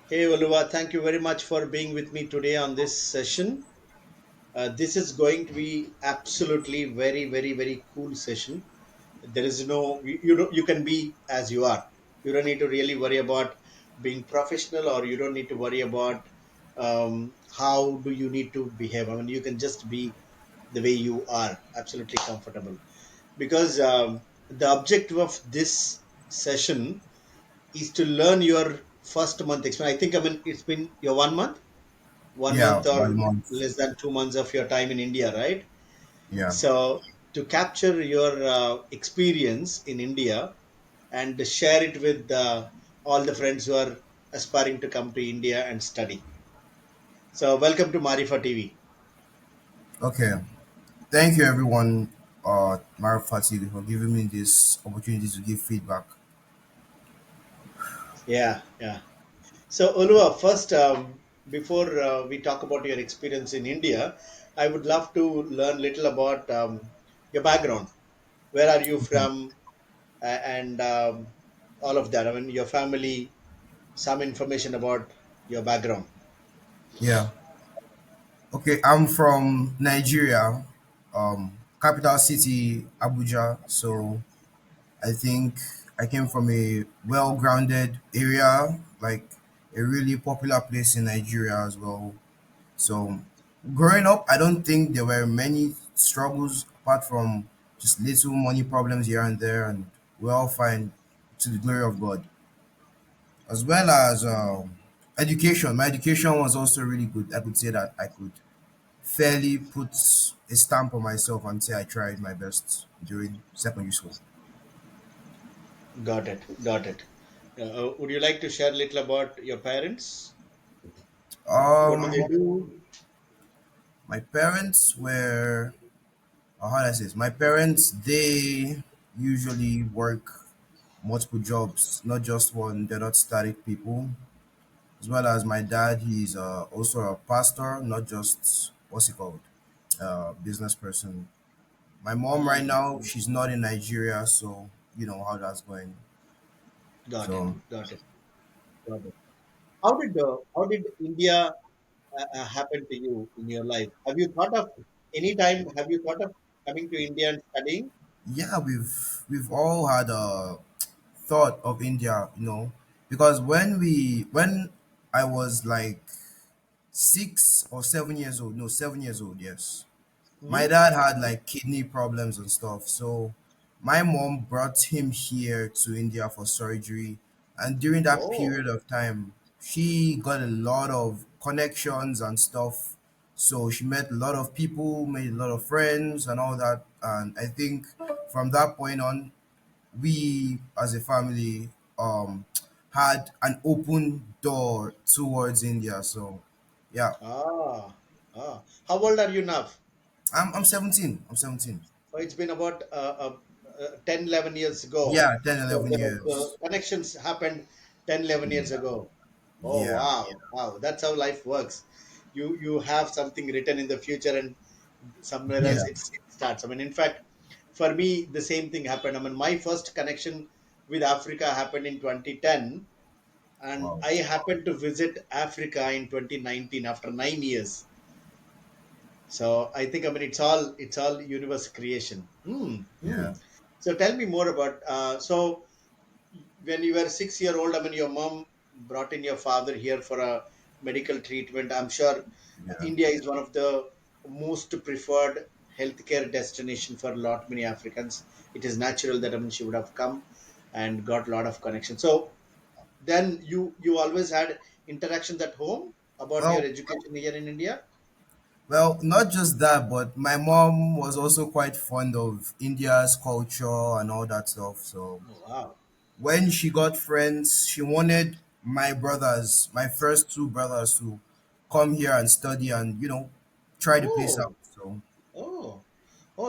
Hey Oluwa, thank you very much for being with me today on this session. This is going to be absolutely very cool session. There is no you can be as you are. You don't need to really worry about being professional, or you don't need to worry about how do you need to behave. I mean, you can just be the way you are, absolutely comfortable. Because the objective of this session is to learn your first month experience. I think, I mean, it's been your 1 month, one Yeah, month or 1 month. less than 2 months of your time in India, right? Yeah. So to capture your experience in India and share it with all the friends who are aspiring to come to India and study. So welcome to Maarifaa TV. Okay. Thank you, everyone, Maarifaa, for giving me this opportunity to give feedback. Yeah. So Olua, first, before we talk about your experience in India, I would love to learn little about your background. Where are you from, and all of that. I mean, your family, some information about your background. Yeah. Okay. I'm from Nigeria, capital city, Abuja. So I think I came from a well grounded area, like a really popular place in Nigeria as well. So growing up, I don't think there were many struggles apart from just little money problems here and there, and we're all fine to the glory of God. As well as education, my education was also really good. I could say that I could fairly put a stamp on myself until I tried my best during secondary school. Got it. Got it. Would you like to share a little about your parents? What do they Um, do? my parents were, how do I say this? My parents, they usually work multiple jobs, not just one. They're not static people. As well as my dad, he's also a pastor, not just what's it called, business person. My mom right Mm, now, she's not in Nigeria, so you know how that's going. got it. So Got it. Got it. How did India happen to you in your life? Have you thought of any time? Have you thought of coming to India and studying? yeah, we've all had a thought of India, because when I was like 6 or 7 years old, no, 7 years old, yes. My Hmm. dad had like kidney problems and stuff, so my mom brought him here to India for surgery. And during that Oh, period of time, she got a lot of connections and stuff. So she met a lot of people, made a lot of friends and all that. And I think from that point on, we as a family um had an open door towards India. So yeah. ah, How old are you now? I'm 17. I'm 17. So it's been about 10, 11 years ago. Yeah, 10, So 11 the years. connections happened 10, 11 years ago. Oh, Yeah. wow. That's how life works. You have something written in the future, and somewhere else Yeah. it starts. I mean, in fact, for me, the same thing happened. I mean, my first connection with Africa happened in 2010, and Wow. I happened to visit Africa in 2019 after 9 years. So I think, I mean, it's all universe creation. Yeah. So tell me more about so when you were 6 year old, I mean, your mom brought in your father here for a medical treatment. I'm sure Yeah. India is one of the most preferred healthcare destination for a lot many Africans. It is natural that, I mean, she would have come and got a lot of connection. So then you always had interactions at home about your Well, education here in India. not just that, but my mom was also quite fond of India's culture and all that stuff. So Oh, wow. when she got friends, she wanted my brothers, my first two brothers, to come here and study and try the place out. Oh, So oh,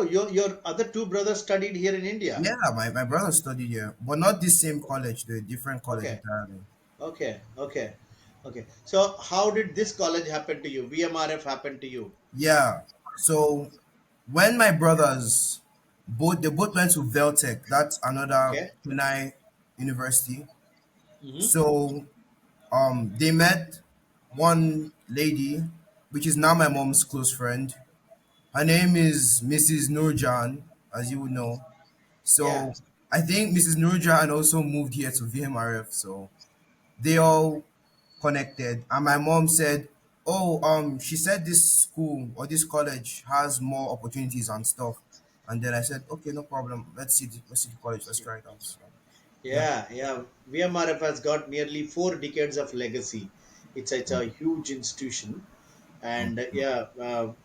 your other two brothers studied here in India. yeah, my brother studied here, but not the same college, the different college Okay, entirely. okay. So how did this college happen to you? VMRF happened to you? Yeah. So when my brothers both went to Veltech, that's another Okay. Punai university. Mm-hmm. So They met one lady, which is now my mom's close friend. Her name is Mrs. Nurjan, as you would know. Yeah. So I think Mrs. Nurjan also moved here to VMRF. So they all connected, and my mom said, "Oh, she said this school or this college has more opportunities and stuff." And then I said, "Okay, no problem. Let's see the college. Let's try it out." So yeah, Yeah, yeah. VMRF has got nearly 4 decades of legacy. It's a huge institution, and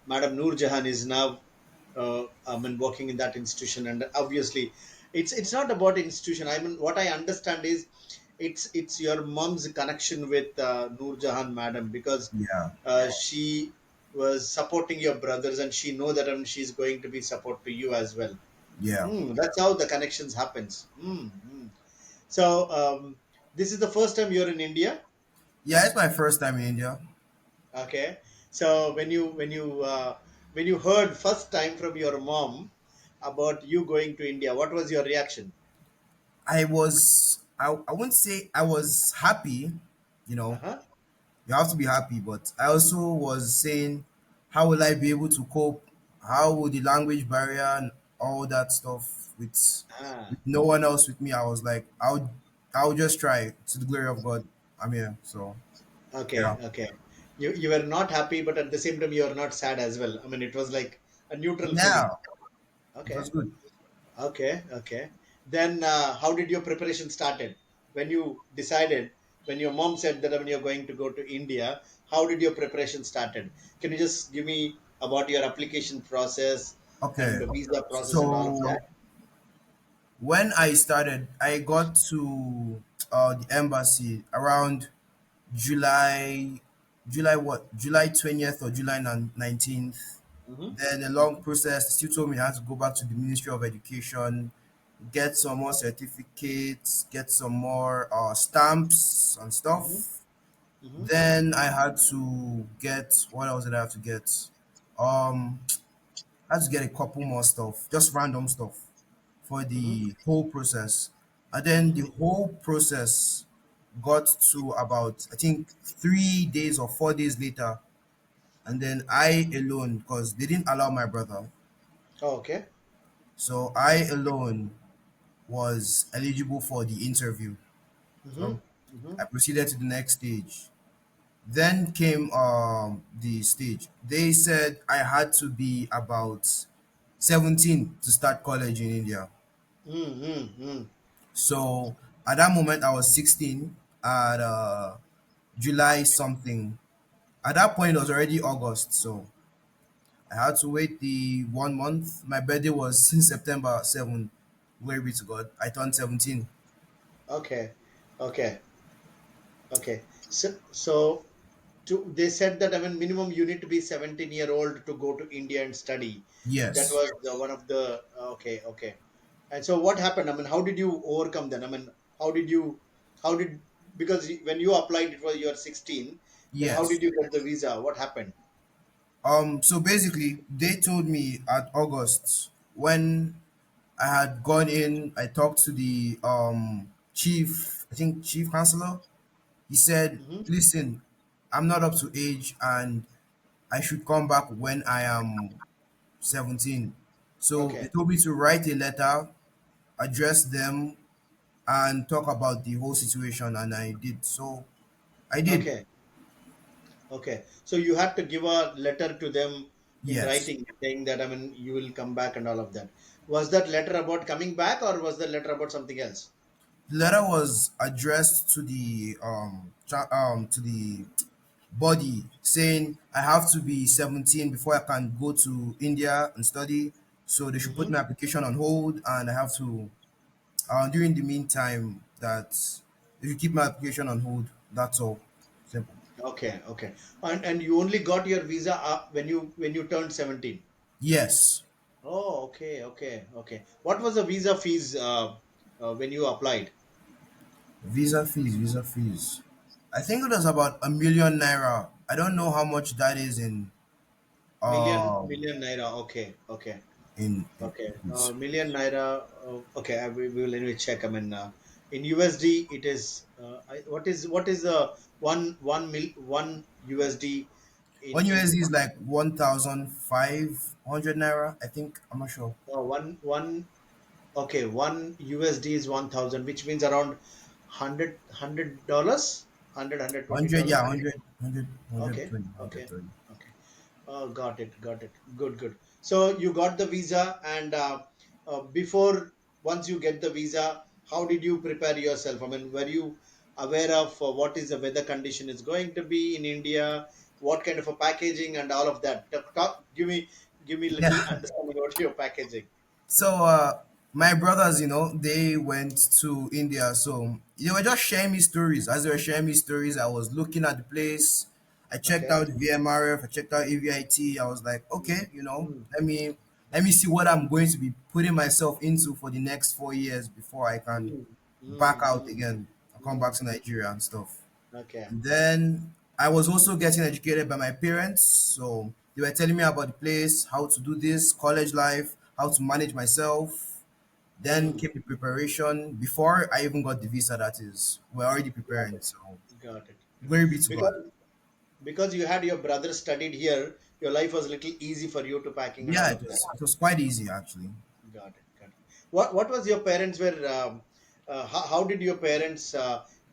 Madam Noor Jahan is now, I mean, working in that institution, and obviously, it's not about institution. I mean, what I understand is, it's your mom's connection with Noor Jahan, Madam, because yeah, she was supporting your brothers, and she know that she's going to be support to you as well. yeah, That's how the connections happens. So this is the first time you're in India. yeah. It's my first time in India. Okay. So when you heard first time from your mom about you going to India, what was your reaction? I wouldn't say I was happy. You Uh know, huh. you have to be happy, but I also was saying, how will I be able to cope? How will the language barrier and all that stuff with Ah. no one else with me? I was like, I'll just try to the glory of God. I'm here. So Okay. yeah. Okay. You were not happy, but at the same time you are not sad as well. I mean, it was like a neutral feeling. Yeah, it was Okay. good. Okay, okay. Then how did your preparation started? When you decided, when your mom said that when you're going to go to India, how did your preparation started? Can you just give me about your application process and Okay. the visa process and all of So that? when I started, I got to the embassy around July, July what? July 20th or July 19th. Mm-hmm, Then a long process. Still told me I had to go back to the Ministry of Education, get some more certificates, get some more stamps and mm-hmm, stuff. mm-hmm, Then I had to get what else did I have to get? Um, I had to get a couple more stuff, just random stuff for mm-hmm, the whole process. And then the mm-hmm. whole process got to about, I think, 3 days or 4 days later. And then I alone, because they didn't allow my brother. Oh, okay. So I alone was eligible for the interview. Mm-hmm, So mm-hmm, I proceeded to the next stage. Then came the stage. They said I had to be about 17 to start college in India. mm-hmm, So at that moment, I was 16 at July something. At that point, it was already August. So I had to wait the 1 month. My birthday was since September 7th. Glory be to God. I turned 17. okay, okay, okay. So they said that I mean minimum you need to be 17-year-old to go to India and study. That Yes. was one of the okay, okay. And so what happened? I mean, how did you overcome then? I mean, how did you how did because when you applied it was you were 16, then how Yes. did you get the visa? What happened? So basically, they told me at August when I had gone in, I talked to the chief, I think chief counselor. He said, Hmm. "Listen, I'm not up to age and I should come back when I am 17." So they Okay, told me to write a letter, address them, and talk about the whole situation, and I did. So I did. okay, okay. So you had to give a letter to them in Yes. writing saying that I mean you will come back and all of that. Was that letter about coming back or was the letter about something else? The letter was addressed to the body saying I have to be 17 before I can go to India and study. So they should put Hmm. my application on hold, and I have to during the meantime that they should keep my application on hold. That's all. Simple. Okay, okay. And you only got your visa when you turned 17. Yes. Oh, okay, okay, okay. What was the visa fees when you applied? Visa fees. Visa fees. I think it was about 1 million naira. I don't know how much that is um Million naira. Okay, okay, in okay. rupees. Million naira. Okay, we will anyway check. I mean, In USD, it is what is the one USD One in USD is like 1,500 naira, I think. I'm not sure. one okay, one USD is 1,000, which means around $100, 120 100, yeah, dollars. 100, 100, Okay, 120, okay, 130. okay. Oh, got it, got it. Good, good. So you got the visa, and before, once you get the visa, how did you prepare yourself? I mean, were you aware of what is the weather condition is going to be in India? What kind of a packaging and all of that? Give me little Yeah. understanding about your packaging. So my brothers, they went to India. So they were just sharing me stories. As they were sharing me stories, I was looking at the place. I checked Okay. out VMRF. I checked out AVIT. I was like, Mm, okay, mm, let me see what I'm going to be putting myself into for the next 4 years before I can mm, back mm, out mm, again and come back mm. to Nigeria and stuff. Okay. And then I was also getting educated by my parents. So they were telling me about the place, how to do this, college life, how to manage myself. Then Mm. came the preparation. Before I even got the visa, that is, we're already Got preparing. it. So Got it. glory be to God. Because you had your brother studied here, your life was a little easy for you to packing and Yeah, all it of that. was it was quite easy actually. Got it, got it. What was your parents were how did your parents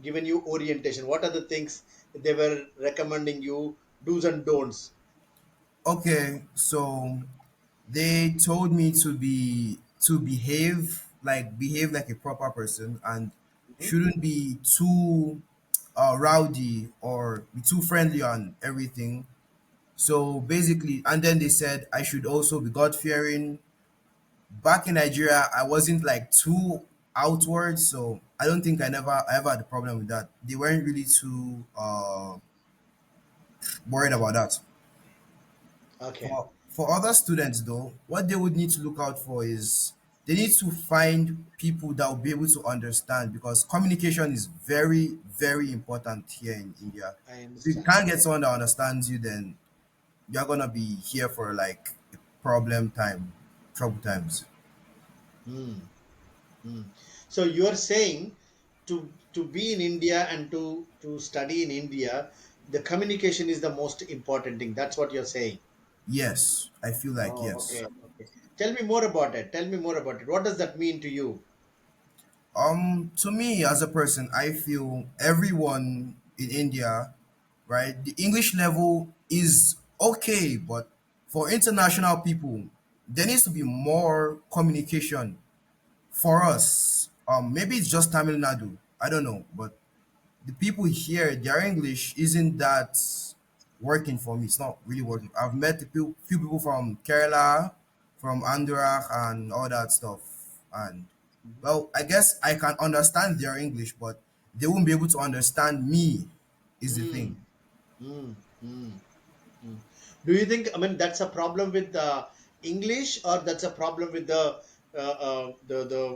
given you orientation? What are the things they were recommending you, do's and don'ts? Okay, so they told me to behave like a proper person and Mhm. shouldn't be too rowdy or be too friendly on everything. So basically, and then they said I should also be God fearing. Back in Nigeria, I wasn't like too outward, so I don't think I ever had a problem with that. They weren't really too worried about that. Okay, For other students though, what they would need to look out for is they need to find people that will be able to understand because communication is very, very important here in India. I If you understand. can't get someone that understands you, then you're gonna be here for like a problem time, trouble times. Hmm. Hmm. So you are saying to be in India and to study in India, the communication is the most important thing. That's what you're saying. Yes, I feel like Oh, yes. okay, okay. Tell me more about it. Tell me more about it. What does that mean to you? To me as a person, I feel everyone in India, right? The English level is okay, but for international people, there needs to be more communication for us. Maybe it's just Tamil Nadu. I don't know, but the people here, their English isn't that working for me. It's not really working. I've met few people from Kerala, from Andhra, and all that stuff. And well, I guess I can understand their English, but they won't be able to understand me. Is the thing. Mm, mm, mm, mm. Do you think, I mean, that's a problem with English, or that's a problem with the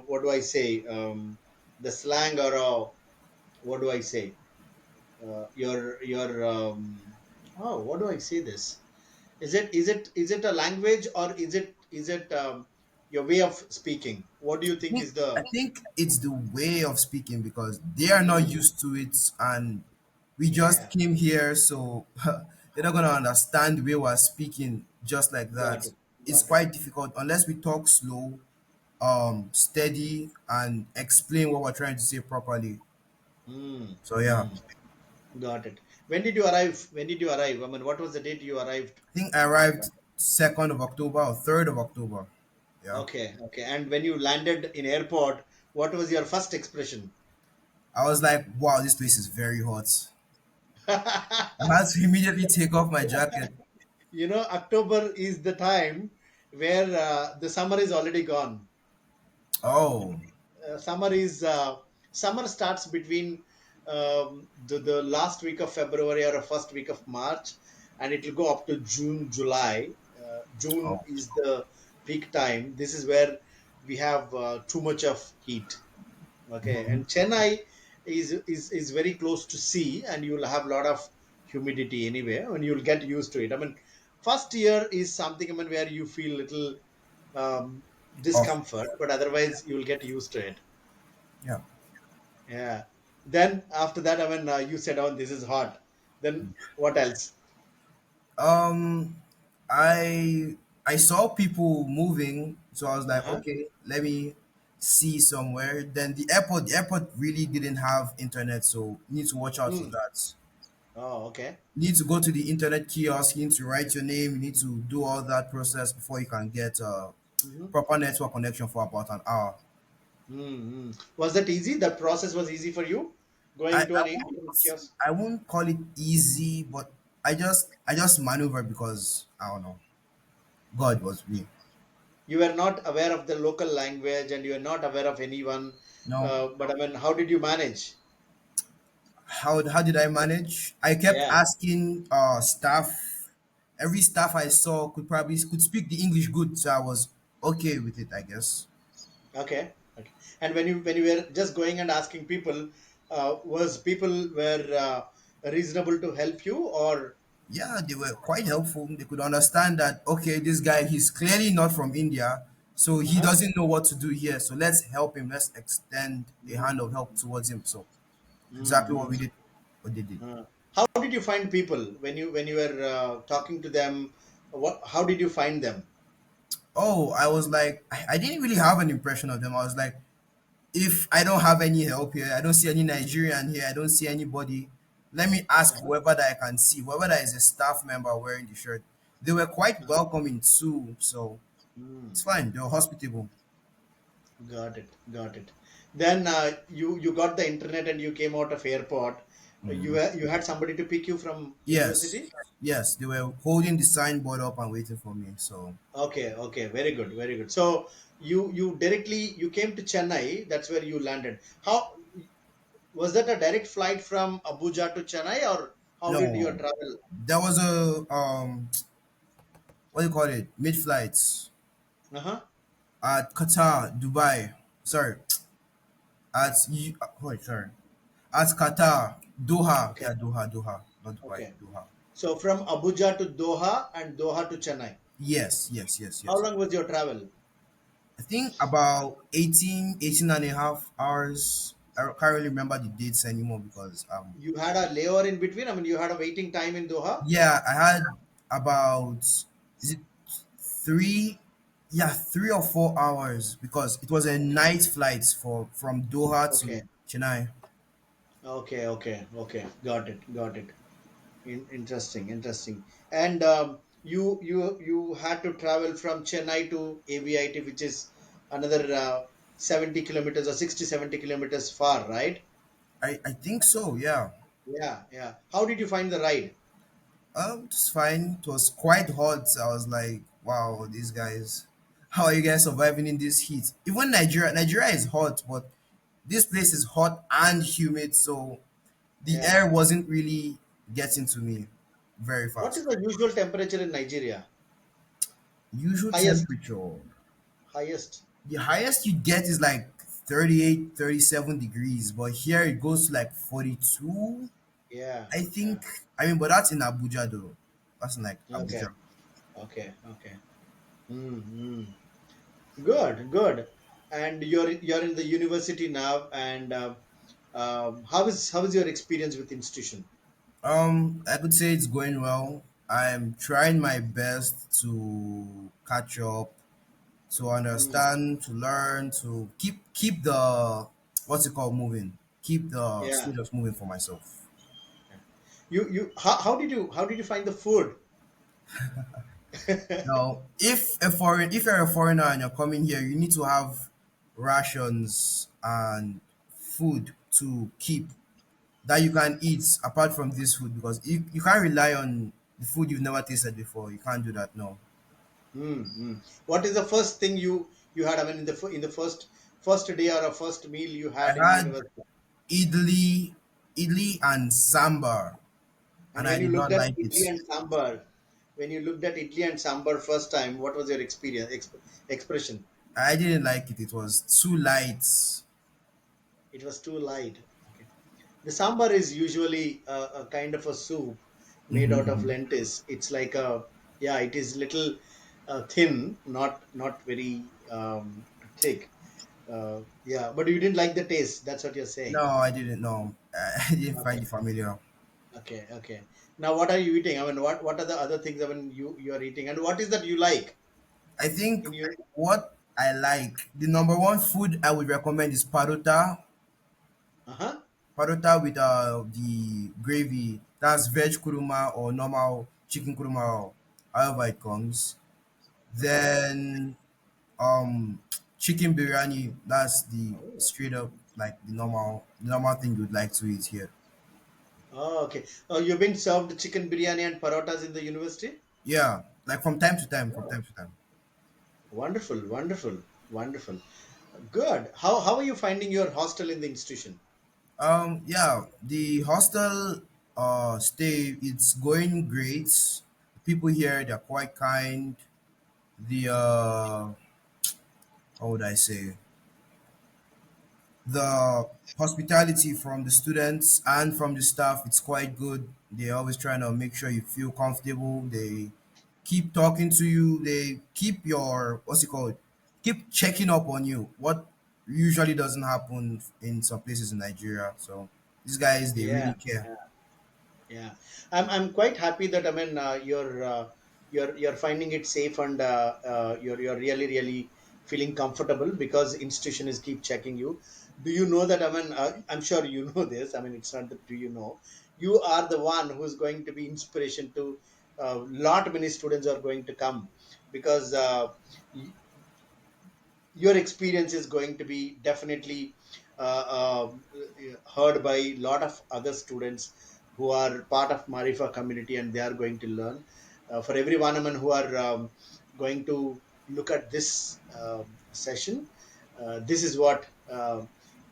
what do I say, the slang, or what do I say, your oh, what do I say this? Is it a language, or is it your way of speaking? What do you think is I the think it's the way of speaking because they are not mm, used to it, and we just yeah, came here, so they're not gonna understand the way we're speaking just like got that. it, It's got it. quite difficult unless we talk slow, steady, and explain what we're trying to say properly. Mm, So yeah, mm. Got it. When did you arrive? When did you arrive? I mean, what was the date you arrived? I think I arrived 2nd of October or 3rd of October. Yeah, Okay, okay. And when you landed in airport, what was your first expression? I was like, wow, this place is very hot. I had to immediately take off my jacket. October is the time where the summer is already gone. Oh, Summer starts between the last week of February or the first week of March, and it will go up to June, July. June oh, is the peak time. This is where we have too much of heat. Okay, and Chennai is very close to sea, and you'll have a lot of humidity anyway, and you'll get used to it. I mean, first year is something, I mean, where you feel little off. discomfort, but otherwise you'll get used to it. Yeah. Yeah. Then after that, I mean, you said, "Oh, this is hot." Then what else? Um, I I saw people moving, so I was Uh like, huh. okay, let me see somewhere. Then the airport really didn't have internet, so you need to watch out for Hmm. that. Oh, okay. You need to go to the internet kiosk. You need to write your name. You need to do all that process before you can get a Mm-hmm. proper network connection for about an hour. Mm-hmm. Was that easy? That process was easy for you, I going to I an internet won't kiosk. I won't call it easy, but I just maneuvered because I don't know. God was me. You were not aware of the local language, and you were not aware of anyone. No, But I mean, how did you manage? how did I manage? I kept Yeah. asking staff. Every staff I saw could speak the English good, so I was okay with it, I guess. Okay. Okay. And when you were just going and asking people, was people were reasonable to help you, or Yeah, they were quite helpful. They could understand that okay, this guy he's clearly not from India, so he uh-huh. doesn't know what to do here. So let's help him. Let's extend a hand of Mm, help towards him. So exactly what mm, we did, what they did. How did you find people when you were talking to them? What? How did you find them? Oh, I was like, I didn't really have an impression of them. I was like, if I don't have any help here, I don't see any Nigerian here, I don't see anybody. Let me ask Uh-huh. whoever that I can see, whoever that is a staff member wearing the shirt. They were quite Uh-huh. welcoming too, so it's Mm, fine. They were hospitable. got it. Got it. Then you got the internet and you came out of airport. You had somebody to pick you from Yes, university. yes, they were holding the signboard up and waiting for me. So Okay, okay, very good, very good. So you came to Chennai. That's where you landed. How was that a direct flight from Abuja to Chennai, or how did you no, travel? there was a what do you call it? Mid flights Uh-huh. at Qatar, Dubai. Sorry, sorry, at Qatar, Doha. Okay, Yeah, Doha, not Dubai, okay. Doha. So from Abuja to Doha and Doha to Chennai. Yes, yes, yes, How yes. long was your travel? I think about 18 and a half hours. I can't really remember the dates anymore because You had a layover in between. I mean, you had a waiting time in Doha. yeah, I had about is it three, yeah, 3 or 4 hours because it was a night flight for from Doha Okay, to Chennai. okay, okay, okay. Got it, got it. Interesting, interesting. And you had to travel from Chennai to AVIT, which is another 70 kilometers or 60 70 kilometers far, right? I think so, yeah. Yeah, yeah. How did you find the ride? It's fine. It was quite hot. I was like, wow, these guys, how are you guys surviving in this heat? Even Nigeria is hot, but this place is hot and humid, so the Yeah. air wasn't really getting to me very What is fast. the usual temperature in Nigeria? Usual Highest, temperature. highest. The highest you get is like 38, 37 degrees, but here it goes to like 42. Yeah, I yeah. think, I mean, but that's in Abuja though. That's in like Okay, Abuja. okay, okay. Mm-hmm. Good, good. And you're in the university now, and how is your experience with institution? I could say it's going well. I'm trying my best to catch up, to Mm, understand, to learn, to keep the what's it called moving, keep the yeah. studios moving for myself. Yeah. How did you find the food? Now, if you're a foreigner and you're coming here, you need to have rations and food to keep that you can eat apart from this food because you can't rely on the food you've never tasted before. You can't do that. No, What is the first thing you had? I mean, in the first day or a first meal you I had in had university, idli and sambar, and and I did not like it. when you looked at idli and sambar first time, what was your expression? I didn't like it. It was too light. It was too light. Okay. The sambar is usually a kind of a soup made out of Mhm. lentils. It's like a yeah, it is little thin, not very thick. Yeah, but you didn't like the taste. That's what you're No, saying. I didn't know. I didn't Okay, find it familiar. okay, okay. Now, what are you eating? I mean, what are the other things? I mean, you are eating, and what is that you like I think in your? what I like, the number one food I would recommend is parota. Uh huh. Parota with the gravy. That's veg kuruma or normal chicken kuruma, or however it comes. Okay. Then um chicken biryani. That's the Oh. straight up like the normal thing you'd like to eat here. Oh, okay. Oh, you've been served chicken biryani and parotas in the university? Yeah, like from time to time, from Oh, time to time. wonderful, wonderful, wonderful. Good. How are you finding your hostel in the institution? Yeah, the hostel stay, it's going great. People here, they're quite kind. The how would I say, the hospitality from the students and from the staff, it's quite good. They're always trying to make sure you feel comfortable. They keep talking to you. They keep your, what's it called, keep checking up on you, what usually doesn't happen in some places in Nigeria. So these guys, they Yeah. really care. Yeah, I'm quite happy that I mean you're finding it safe and you're really feeling comfortable because institution is keep checking you. Do you know that I mean I'm sure you know this. I mean it's not that do you know you are the one who's going to be inspiration to lot many students are going to come because your experience is going to be definitely heard by a lot of other students who are part of Maarifaa community and they are going to learn. For every one woman who are going to look at this session, this is what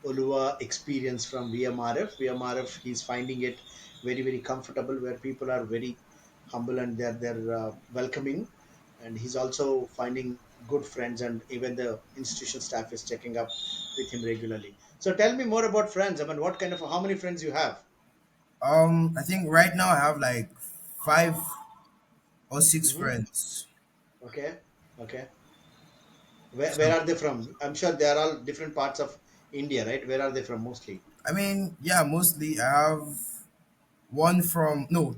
Oluwa experienced from VMRF. VMRF, he's finding it very comfortable where people are very humble and they're welcoming, and he's also finding good friends, and even the institution staff is checking up with him regularly. So tell me more about friends. I mean, what kind of how many friends you have? I think right now I have like 5 or 6 Hmm. friends. Okay, okay. Where So are they from? I'm sure they are all different parts of India, right? Where are they from mostly? I mean, yeah, mostly I have one from, no,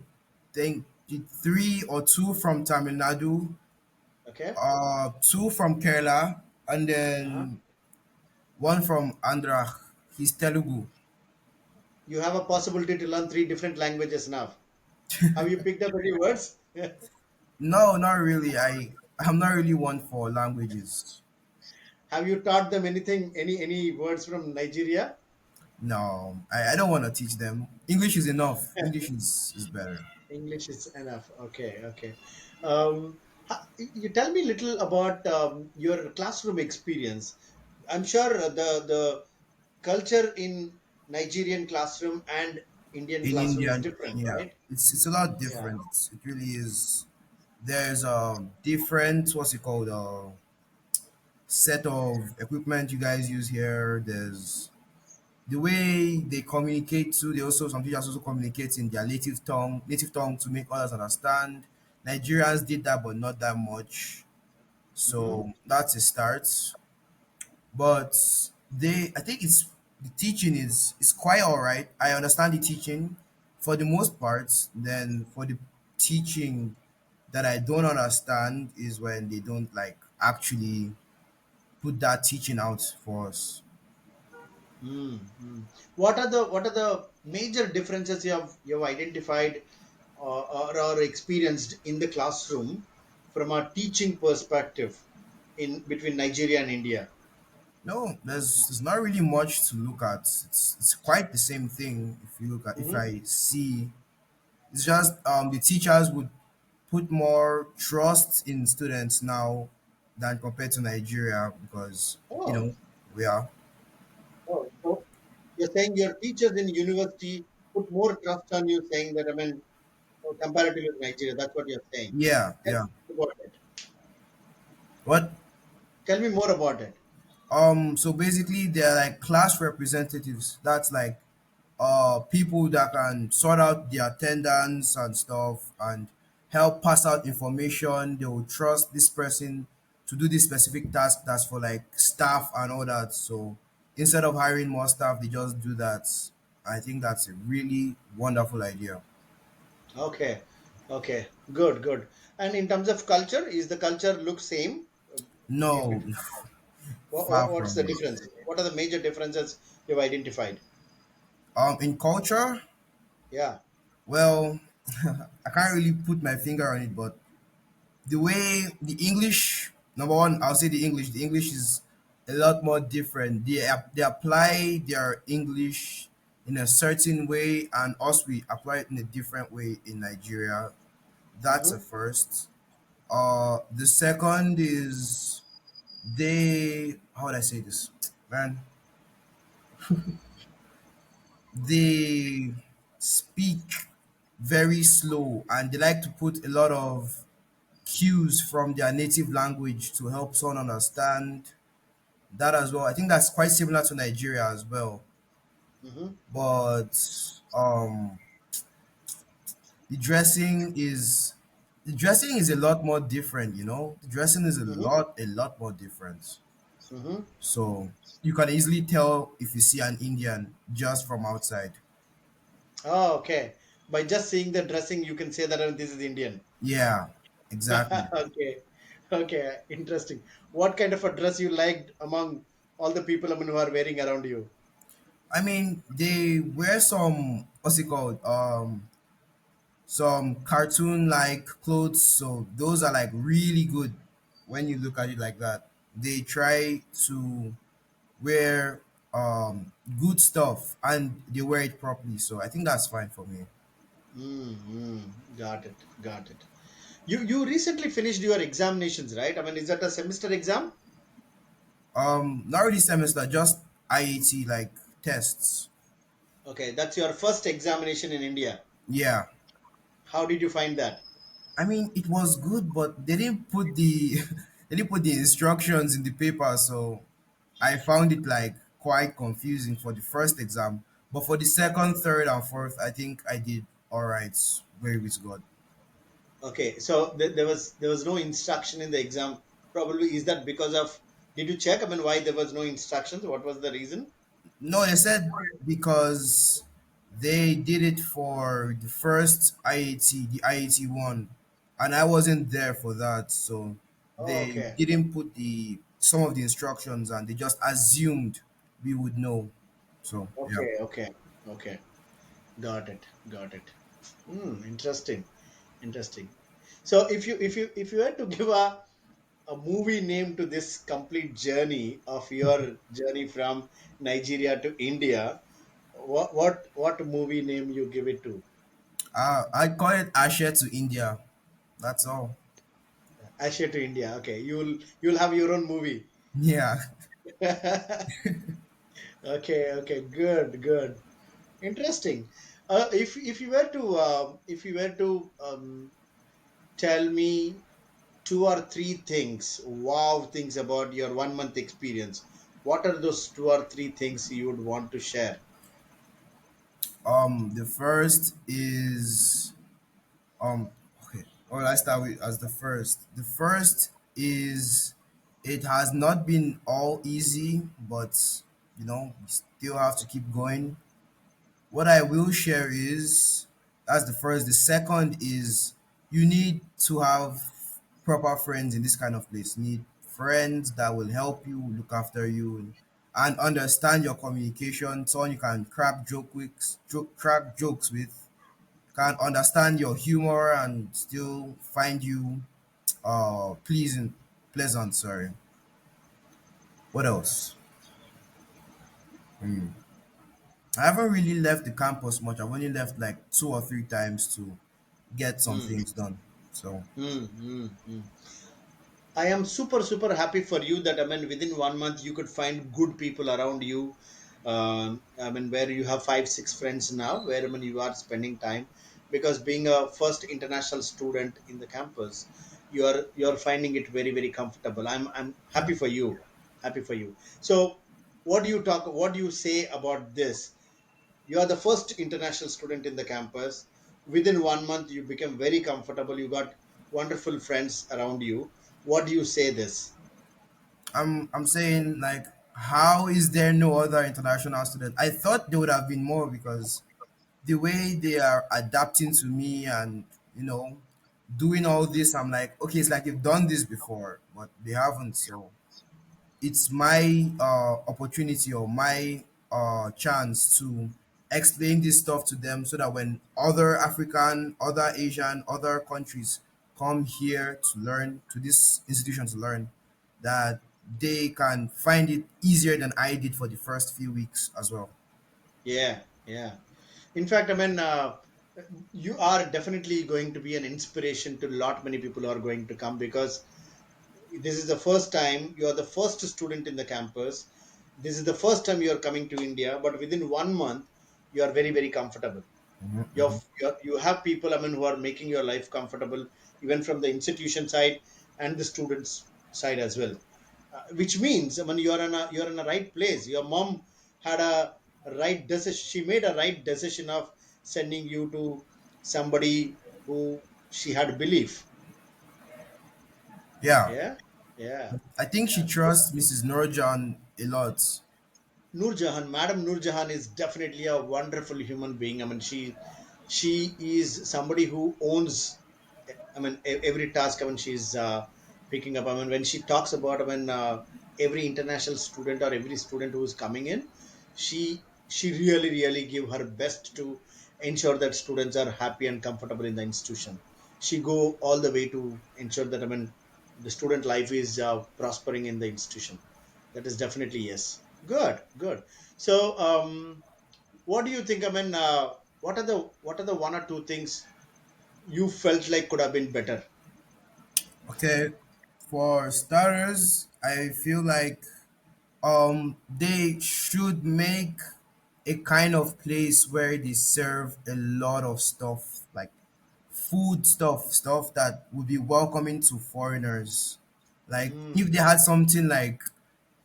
think 3 or 2 from Tamil Nadu, Okay. 2 from Kerala, and Uh-huh. then one from Andhra. He's Telugu. You have a possibility to learn three different languages now. Have you picked up any words? No, not really. I'm not really one for languages. Have you taught them anything? Any words from Nigeria? No, I don't want to teach them. English is enough. English is better. English is enough. Okay, okay. You tell me a little about your classroom experience. I'm sure the culture in Nigerian classroom and Indian In classroom is India, different, yeah, right? it's a lot Yeah. different. It really is. There's a different, what's it called, set of equipment you guys use here. There's the way they communicate too. They also, some teachers also communicate in their native tongue to make others understand. Nigerians did that, but not that much. Mm-hmm. So that's a start. But I think it's the teaching is quite all right. I understand the teaching for the most part. Then for the teaching that I don't understand is when they don't like actually put that teaching out for us. Mm-hmm. What are the major differences you have identified or experienced in the classroom from a teaching perspective in between Nigeria and India? No, there's not really much to look at. It's quite the same thing if you look at, if Mm-hmm. I see. It's just the teachers would put more trust in students now than compared to Nigeria, because you Oh, know we are. so you're saying your teachers in university put more trust on you, saying that I mean, comparatively with Nigeria. That's what you're saying. Yeah, Tell yeah. me about it. What? Tell me more about it. So basically they're like class representatives. That's like people that can sort out the attendance and stuff and help pass out information. They will trust this person to do this specific task that's for like staff and all that. So instead of hiring more staff, they just do that. I think that's a really wonderful idea. Okay, okay, good, good. And in terms of culture, is the culture look same? No, Between far what's from the it. difference? What are the major differences you've identified? In culture, Yeah. well, I can't really put my finger on it, but the way the English, number one, I'll say the English. The English is a lot more different. They apply their English in a certain way, and us we apply it in a different way in Nigeria. That's a Mm-hmm. first. The second is they. How would I say this, man? They speak very slow, and they like to put a lot of cues from their native language to help someone understand that as well. I think that's quite similar to Nigeria as well. Mm-hmm. But um the dressing is the dressing is a lot more different, you know. The dressing is Mm-hmm. a lot more different. Mm-hmm. So you can easily tell if you see an Indian just from outside. Oh, okay. By just seeing the dressing, you can say that this is Indian. Yeah, exactly. Okay. Okay. Interesting. What kind of a dress you liked among all the people, I mean, who are wearing around you? I mean, they wear some what's it called? Some cartoon like clothes, so those are like really good when you look at it like that. They try to wear good stuff and they wear it properly, so I think that's fine for me. Mm-hmm. Got it. Got it. You recently finished your examinations, right? I mean, is that a semester exam? Not really semester, just IAT like tests. Okay, that's your first examination in India. Yeah, How did you find that? I mean it was good, but they didn't put the they didn't put the instructions in the paper, so I found it like quite confusing for the first exam. But for the second, third, and fourth, I think I did all right. Very with God. Okay, so there was no instruction in the exam. Probably is that because of? Did you check? I mean, why there was no instructions? What was the reason? No, they said because they did it for the first IAT, the IAT one, and I wasn't there for that, so Oh, they okay, didn't put the some of the instructions, and they just assumed we would know. So yeah. okay, okay, okay. Got it, got it. Interesting, interesting. So if you had to give a movie name to this complete journey of your journey from Nigeria to India, what movie name you give it to? I call it Ashe to India. That's all. Asia to India. Okay, you'll have your own movie. Yeah. Okay, okay, good, good, interesting. If you were to tell me two or three things, wow, things about your 1 month experience, what are those two or three things you would want to share? The first is um okay. Well, I start with as the first. The first is it has not been all easy, but you know, we still have to keep going. What I will share is that's the first. The second is you need to have proper friends in this kind of place. You need friends that will help you, look after you, and understand your communication. Someone you can crack jokes with, can understand your humor and still find you pleasant. Sorry. What else? Hmm. I haven't really left the campus much. I've only left like two or three times to get some Hmm. things done. So Hmm. I am super super happy for you that I mean within 1 month you could find good people around you. I mean where you have 5 6 friends now, where I mean you are spending time, because being a first international student in the campus, you're finding it very very comfortable. I'm happy for you, happy for you. So what do you say about this? You are the first international student in the campus. Within 1 month you became very comfortable, you got wonderful friends around you. What do you say this? I'm saying like, how is there no other international student? I thought there would have been more because the way they are adapting to me and you know doing all this, I'm like, okay, it's like they've done this before, but they haven't. So it's my opportunity or my chance to explain this stuff to them so that when other African, other Asian, other countries come here to learn, to this institution to learn, that they can find it easier than I did for the first few weeks as well. Yeah, yeah. In fact, you are definitely going to be an inspiration to lot many people who are going to come, because this is the first time you are the first student in the campus. This is the first time you are coming to India, but within 1 month, you are very, very comfortable. You have people, who are making your life comfortable, even from the institution side and the students side as well. Which means, you're in a right place. Your mom had a right decision. She made a right decision of sending you to somebody who she had belief. Yeah, Yeah, yeah, I think she yeah. trusts Mrs. Nurjan a lot. Nur Jahan, Madam Nur Jahan is definitely a wonderful human being. She is somebody who owns. Every task. She's picking up. When she talks about, every international student or every student who is coming in, she really, really give her best to ensure that students are happy and comfortable in the institution. She go all the way to ensure that, the student life is prospering in the institution. That is definitely yes. Good, good. So, what do you think? What are the one or two things you felt like could have been better? Okay, for starters, I feel like they should make a kind of place where they serve a lot of stuff like food stuff that would be welcoming to foreigners. Like if Hmm. they had something like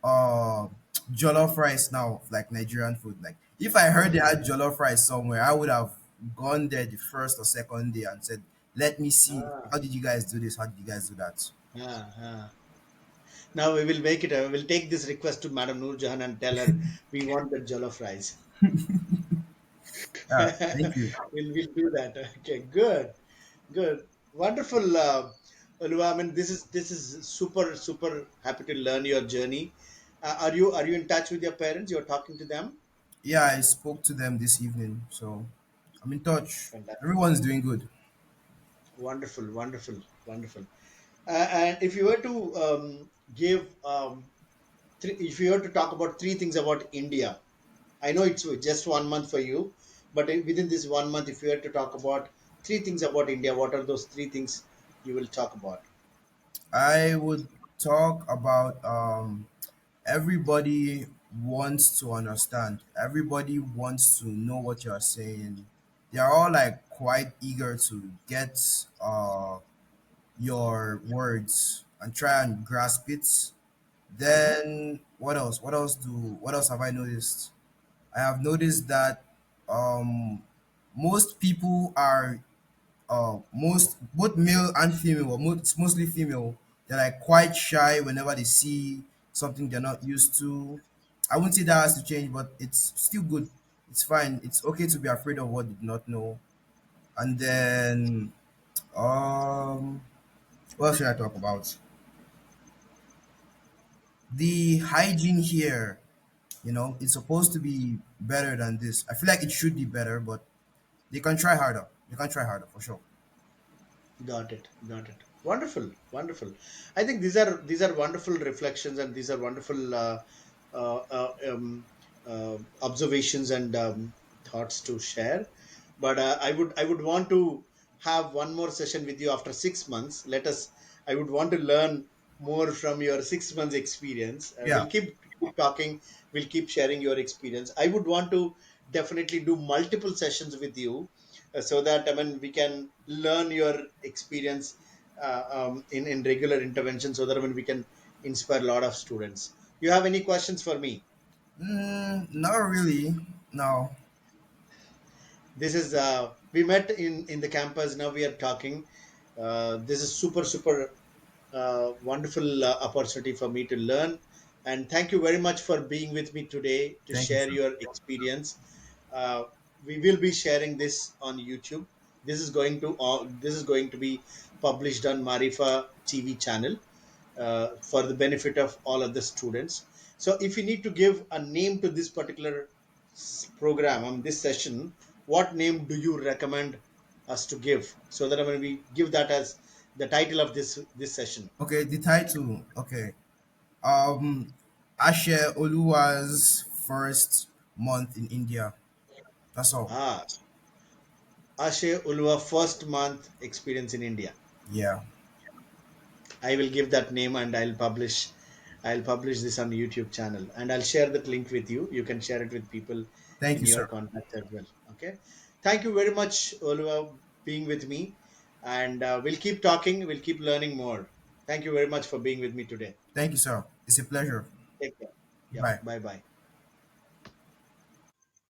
uh jollof rice now, like Nigerian food. Like if I heard they had jollof rice somewhere, I would have gone there the first or second day and said, let me see, Ah, how did you guys do this, how did you guys do that? ah, ah. Now we will make it. We'll take this request to Madam Noor Jahan and tell her we want the jollof rice. Yeah, thank you. We'll do that. Okay, good, good, wonderful. Oluwa, this is super happy to learn your journey. Are you in touch with your parents? You're talking to them. Yeah, I spoke to them this evening, so I'm in touch. Fantastic. Everyone's doing good. Wonderful, wonderful, wonderful. And if you were to give if you were to talk about three things about India, I know it's just 1 month for you, but within this 1 month, if you were to talk about three things about India, what are those three things you will talk about? I would talk about everybody wants to understand. Everybody wants to know what you're saying. They are all like quite eager to get your words and try and grasp it. Hmm. Then what else have I noticed? I have noticed that most people are most both male and female, or mostly female, they're like quite shy whenever they see something they're not used to. I wouldn't say that has to change, but it's still good. It's fine. It's okay to be afraid of what you do not know. And then um what else should I talk about? The hygiene here, it's supposed to be better than this. I feel like it should be better, but they can try harder. They can try harder for sure. Got it. Got it. Wonderful. Wonderful. I think these are wonderful reflections, and these are wonderful uh, uh, um, observations and thoughts to share. But I would want to have one more session with you after 6 months. Let us. I would want to learn more from your 6 months experience. We'll Yeah. keep talking. We'll keep sharing your experience. I would want to definitely do multiple sessions with you, so that we can learn your experience in regular intervention, so that we can inspire a lot of students. You have any questions for me? Not really. No. This is we met in the campus. Now we are talking. This is super Wonderful opportunity for me to learn. And thank you very much for being with me today to Thank you, share sir. your experience. Uh, we will be sharing this on YouTube. This is going to be published on Maarifaa TV channel for the benefit of all of the students. So, if you need to give a name to this particular program on this session, what name do you recommend us to give so that when we give that as the title of this session? Okay, the title. Okay. Um, Ase Oluwa's first month in India. That's all. Ah, Ase Uluwa first month experience in India. Yeah. I will give that name and I'll publish this on YouTube channel and I'll share that link with you. You can share it with people Thank in you, your sir. contacts as well. Okay. Thank you very much, Oluwa, being with me. And we'll keep talking. We'll keep learning more. Thank you very much for being with me today. Thank you, sir. It's a pleasure. Take care. Yeah. Bye. Bye bye.